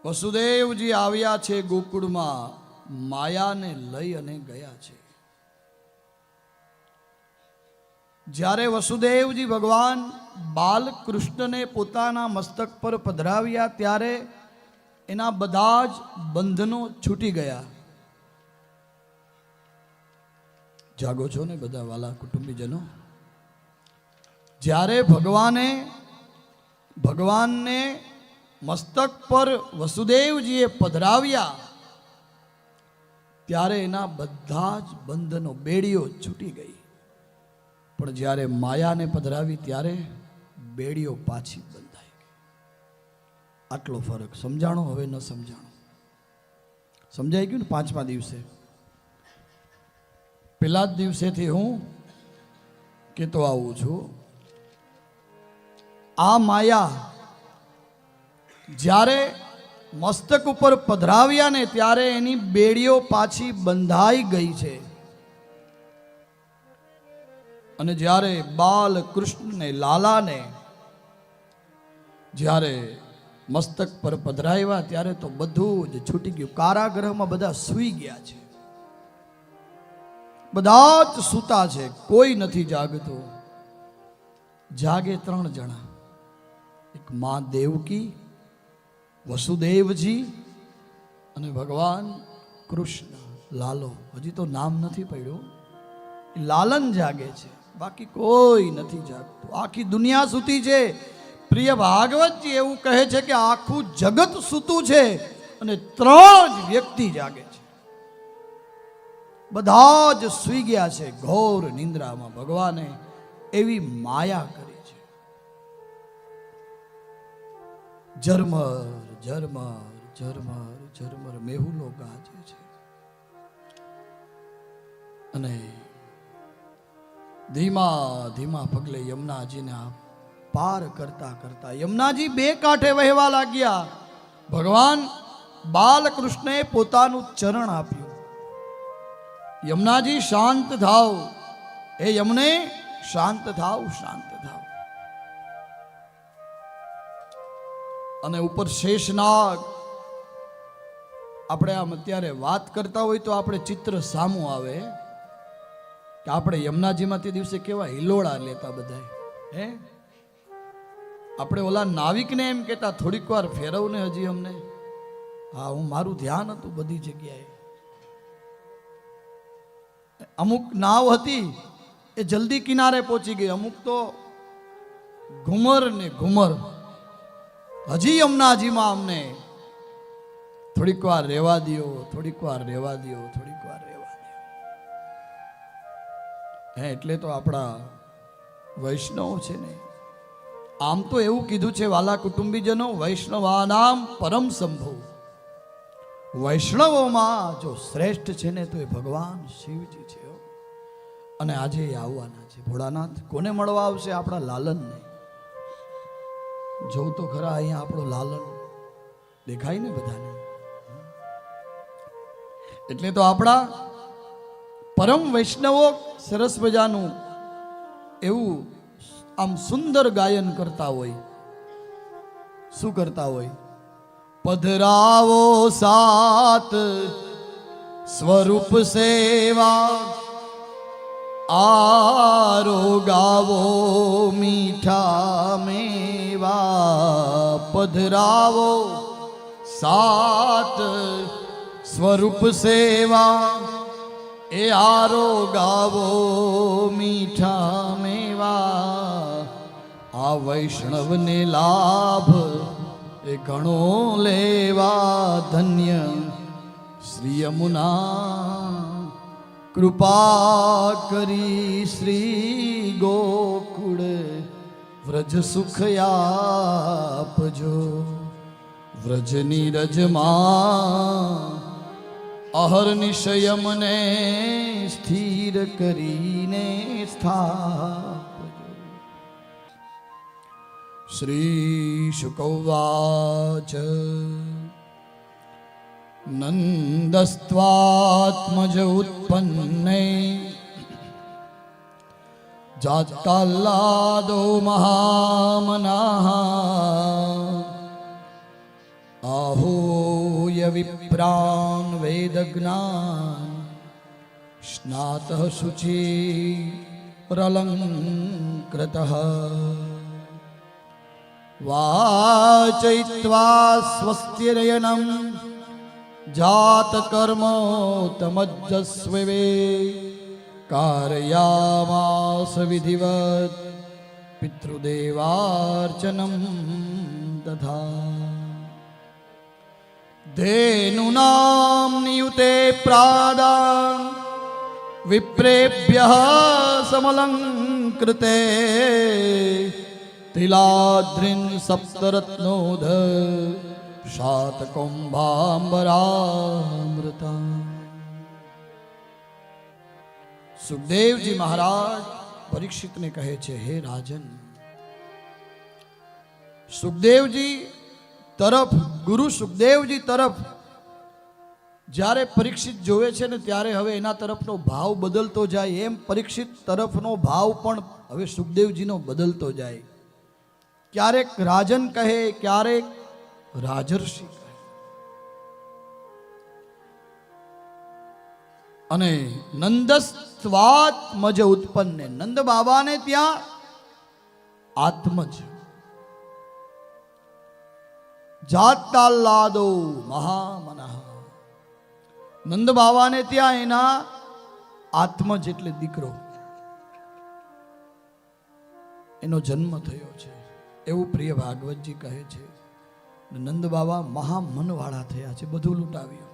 વસુદેવજી આવ્યા છે ગોકુળમાં, માયાને લઈ અને ગયા છે. જ્યારે વસુદેવજી ભગવાન બાલકૃષ્ણને પોતાના મસ્તક પર પધરાવ્યા ત્યારે એના બધા જ બંધનો છૂટી ગયા. જાગો છો ને બધા વાલા કુટુંબીજનો? જ્યારે ભગવાનને મસ્તક પર વસુદેવજીએ પધરાવ્યા ત્યારે એના બધા જ બંધનો બેડીઓ છૂટી ગઈ. પણ જ્યારે માયાને પધરાવી ત્યારે બેડીઓ પાછી બંધાઈ ગઈ. આટલો ફરક સમજાણો? હવે ન સમજાણો? સમજાઈ ગયું ને? પાંચમા દિવસે, પેલા જ દિવસેથી હું કહેતો આવું છું, આ માયા જ્યારે મસ્તક ઉપર પધરાવ્યા ને ત્યારે એની બેડીઓ પાછી બંધાઈ ગઈ છે. અને જ્યારે બાલકૃષ્ણને લાલાને જ્યારે મસ્તક પર પધરાવ્યા ત્યારે તો બધું જ છૂટી ગયું. કારાગૃહમાં બધા સૂઈ ગયા છે, બધા જ સૂતા છે, કોઈ નથી જાગતો. જાગે 3 જણા, એક માં દેવકી, વસુદેવજી અને ભગવાન કૃષ્ણ. લાલો હજી તો નામ નથી પડ્યું, લાલન જાગે છે, બાકી કોઈ નથી જાગતું. આખી દુનિયા સૂતી છે. પ્રિય ભાગવતજી એવું કહે છે કે આખું જગત સૂતું છે અને 3 જ વ્યક્તિ જાગે છે. બધા જ સૂઈ ગયા છે ઘોર નિંદ્રામાં. ભગવાને એવી માયા કરી છે. ઝરમર ઝરમર ઝરમર ઝરમર મેહુલો ગાજે છે. અને ધીમા ધીમા પગલે યમુનાજીને પાર કરતા કરતા યમુનાજી 2 કાંઠે વહેવા લાગ્યા. ભગવાન બાલકૃષ્ણએ પોતાનું ચરણ આપ્યું. યમુનાજી શાંત થાવ, હે યમુને શાંત થાવ, શાંત થાવ. અને ઉપર શેષનાગ. આપણે આમ અત્યારે વાત કરતા હોય તો આપણે ચિત્ર સામું આવે કે આપણે યમુનાજીમાં તે દિવસે કેવા હિલોળા લેતા બધા. હે, આપણે ઓલા નાવિકને એમ કહેતા થોડીક વાર ફેરવને હજી અમને. હા, હું મારું ધ્યાન હતું બધી જગ્યાએ. અમુક નાવ હતી એ જલ્દી કિનારે પહોંચી ગઈ, અમુક તો ઘુમર ને ઘુમર. હજી યમુનાજીમાં અમને થોડીક વાર રહેવા દો, થોડીક વાર રહેવા દો, થોડીક વાર રહેવા દો. હે, એટલે તો આપણા વૈષ્ણવ છે ને. આમ તો એવું કીધું છે વાલા કુટુંબીજનો, વૈષ્ણવાનામ પરમ સંભવ. વૈષ્ણવોમાં જો શ્રેષ્ઠ છે ને તો એ ભગવાન શિવજી છે. અને આજે એ આવવાના છે. ભોળાનાથ કોને મળવા આવશે? આપણા લાલનને. જોઉં તો ખરા અહીંયા આપણો લાલન દેખાય ને બધાને. એટલે તો આપણા પરમ વૈષ્ણવો સરસ મજાનું એવું આમ સુંદર ગાયન કરતા હોય. શું કરતા હોય? પધરાવો સાત સ્વરૂપ સેવા, આરોગાવો મીઠા મેવા. પધરાવો સાત સ્વરૂપ સેવા, એ આરોગાવો મીઠા મેવા. આ વૈષ્ણવને લાભ એ ઘણો લેવા. ધન્ય શ્રી યમુના કૃપા કરી શ્રી ગોકુળ વ્રજ સુખ આપજો. વ્રજની રજમાં અહર્નિશયમને સ્થિર કરીને સ્થાપજો. શ્રી શુકવાચ નંદસ્ત્વાત્મજ ઉત્પન્ને જાતાલ્લાદો મહામનાઃ આહો ભૂય વિપ્રાન વેદ જ્ઞાન સ્નાતઃ શુચિ રલંકૃતઃ વાચયિત્વા સ્વસ્તિરયનમ જાતકર્મોતમજસ્વે કારયામાસ વિધિવત પિતૃદેવાર્ચનમ તથા ધેનુનામ નિયુતે પ્રાદાન વિપ્રેભ્યઃ સમલંકૃતે તિલાદ્રિન સપ્તરત્નોધ શાતકુંભાંબરામૃતા. સુખદેવજી મહારાજ પરીક્ષિતને કહે છે, હે રાજન, સુખદેવજી તરફ, ગુરુ સુખદેવજી તરફ જ્યારે પરીક્ષિત જોવે છે ને ત્યારે હવે એના તરફનો ભાવ બદલતો જાય, એમ પરીક્ષિત તરફનો ભાવ પણ હવે સુખદેવજીનો બદલતો જાય. ક્યારેક રાજન કહે, ક્યારેક રાજર્ષિ કહે. અને નંદસ્વાત્મજ ઉત્પન્ને, નંદ બાબાને ત્યાં આત્મજ જાતાલ્લાદો મહામનઃ, નંદ બાબાને ત્યાં એના આત્મજ એટલે દીકરો એનો જન્મ થયો છે એવું પ્રિય ભાગવતજી કહે છે. નંદ બાબા મહામનવાળા થયા છે, બધું લૂંટાવ્યું.